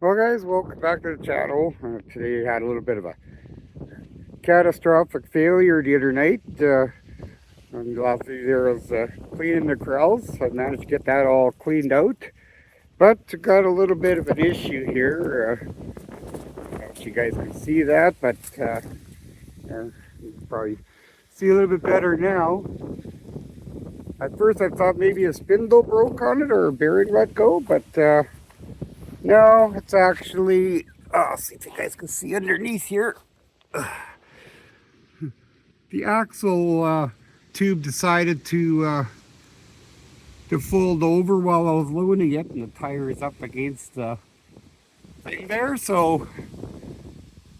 Well guys, welcome back to the channel. Today I had a little bit of a catastrophic failure the other night. And last there was cleaning the corrals. I managed to get that all cleaned out. But got a little bit of an issue here. I don't know if you guys can see that, but you can probably see a little bit better now. At first I thought maybe a spindle broke on it or a bearing let go, but no, it's actually, I'll see if you guys can see underneath here. The axle tube decided to fold over while I was loading it, and the tire is up against the thing there. So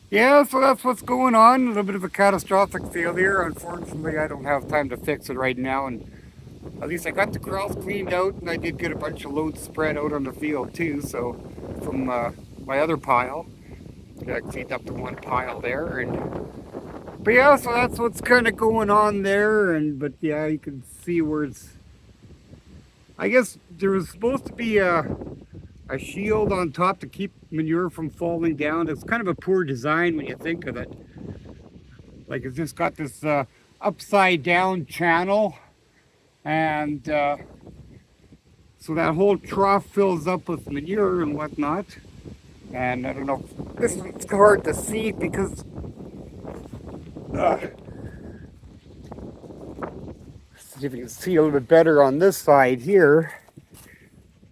yeah, so that's what's going on. A little bit of a catastrophic failure. Unfortunately, I don't have time to fix it right now, and at least I got the corrals cleaned out, and I did get a bunch of loads spread out on the field too. So from my other pile, I cleaned up the one pile there, and but yeah, so that's what's kind of going on there. And but yeah, you can see where it's, I guess there was supposed to be a shield on top to keep manure from falling down. It's kind of a poor design when you think of it. Like it's just got this upside down channel, and so that whole trough fills up with manure and whatnot. And I don't know, this one's hard to see because see if you can see a little bit better on this side here.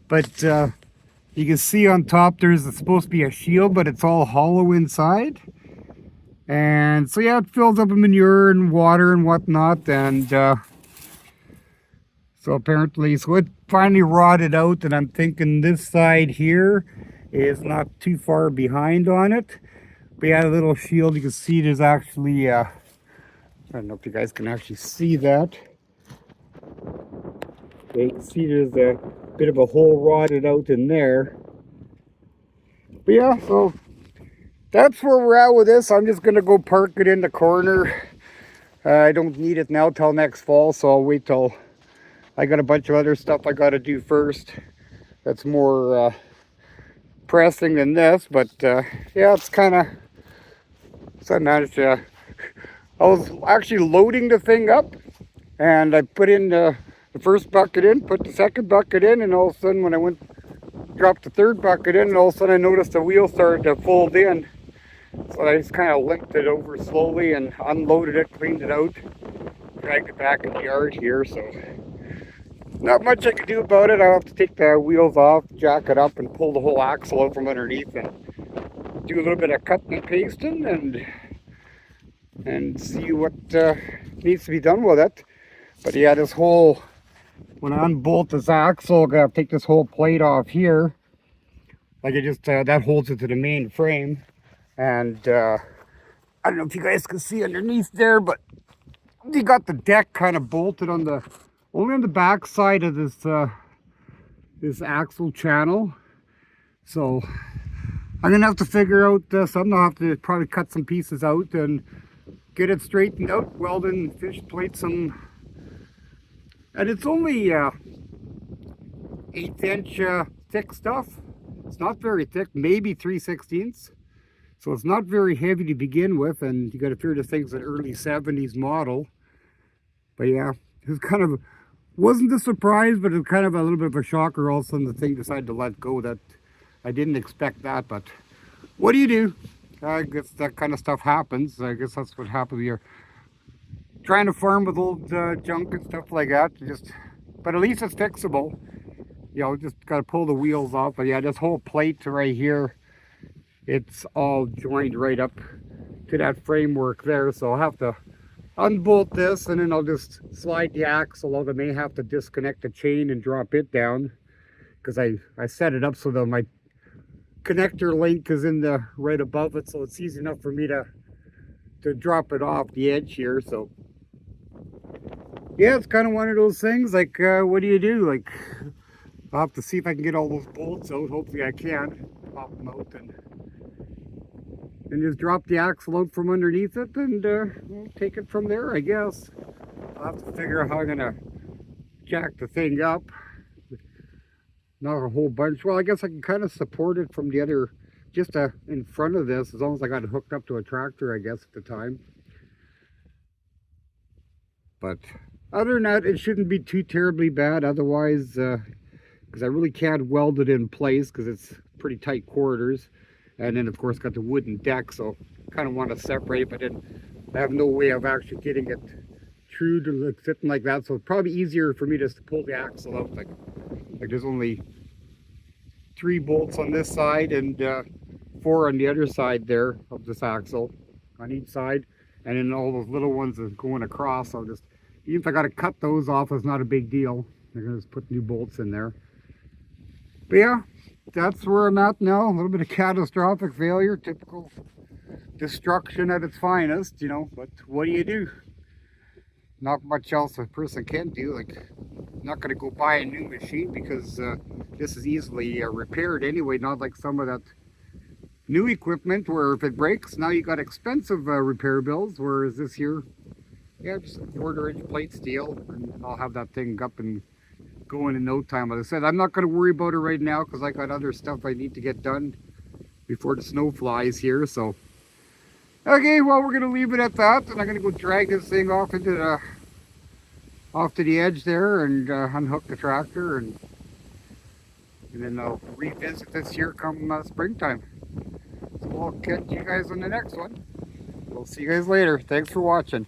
But you can see on top there's supposed to be a shield, but it's all hollow inside. And so yeah, it fills up with manure and water and whatnot. And so apparently, so it finally rotted out, and I'm thinking this side here is not too far behind on it. But yeah, a little shield, you can see there's actually, I don't know if you guys can actually see that. Yeah, you can see there's a bit of a hole rotted out in there. But yeah, so that's where we're at with this. I'm just gonna go park it in the corner. I don't need it now till next fall, so I'll wait till I got a bunch of other stuff I gotta do first. That's more pressing than this, but yeah, it's kind of, so I managed to, I was actually loading the thing up, and I put in the first bucket in, put the second bucket in, and all of a sudden when I went, dropped the third bucket in, and all of a sudden I noticed the wheel started to fold in. So I just kind of limped it over slowly and unloaded it, cleaned it out, dragged it back in the yard here. So not much I can do about it. I'll have to take the wheels off, jack it up, and pull the whole axle out from underneath, and do a little bit of cutting and pasting, and see what needs to be done with it. But yeah, this whole, when I unbolt this axle, I'm gonna take this whole plate off here. Like it just, that holds it to the main frame. And I don't know if you guys can see underneath there, but you got the deck kind of bolted on the, only on the back side of this this axle channel. So I'm gonna have to figure out something. I'll have to probably cut some pieces out and get it straightened out, weld in fish plate some. And it's only 1/8 inch thick stuff. It's not very thick, maybe 3/16. So it's not very heavy to begin with, and you got to figure this thing's an early 70s model. But yeah, it was kind of, wasn't a surprise, but it was kind of a little bit of a shocker. All of a sudden the thing decided to let go. That I didn't expect that, but what do? I guess that kind of stuff happens. I guess that's what happens here. Trying to farm with old junk and stuff like that. Just, but at least it's fixable. You know, just got to pull the wheels off. But yeah, this whole plate right here, it's all joined right up to that framework there. So I'll have to unbolt this, and then I'll just slide the axle out. I may have to disconnect the chain and drop it down, because I set it up so that my connector link is in the right above it, so it's easy enough for me to drop it off the edge here. So yeah, it's kind of one of those things, like what do? Like, I'll have to see if I can get all those bolts out. Hopefully I can pop them out and just drop the axle out from underneath it, and we'll take it from there, I guess. I'll have to figure out how I'm gonna jack the thing up. Not a whole bunch. Well, I guess I can kind of support it from the other, just in front of this, as long as I got it hooked up to a tractor, I guess, at the time. But other than that, it shouldn't be too terribly bad. Otherwise, because I really can't weld it in place because it's pretty tight quarters. And then, of course, got the wooden deck, so kind of want to separate, but then I have no way of actually getting it true to look sitting like that. So it's probably easier for me just to pull the axle out. Like there's only 3 bolts on this side and 4 on the other side there of this axle on each side, and then all those little ones are going across. I'll just, even if I got to cut those off, it's not a big deal. I'm gonna just put new bolts in there. But yeah, that's where I'm at now. A little bit of catastrophic failure, typical destruction at its finest, you know. But what do you do? Not much else a person can do. Like, I'm not going to go buy a new machine because this is easily repaired anyway. Not like some of that new equipment where if it breaks, now you got expensive repair bills. Whereas this here, yeah, just 1/4 inch plate steel, and I'll have that thing up and going in no time. As I said, I'm not going to worry about it right now because I got other stuff I need to get done before the snow flies here. So, okay, well, we're going to leave it at that, and I'm going to go drag this thing off into the off to the edge there and unhook the tractor, and then I'll revisit this here come springtime. So we'll catch you guys on the next one. We'll see you guys later. Thanks for watching.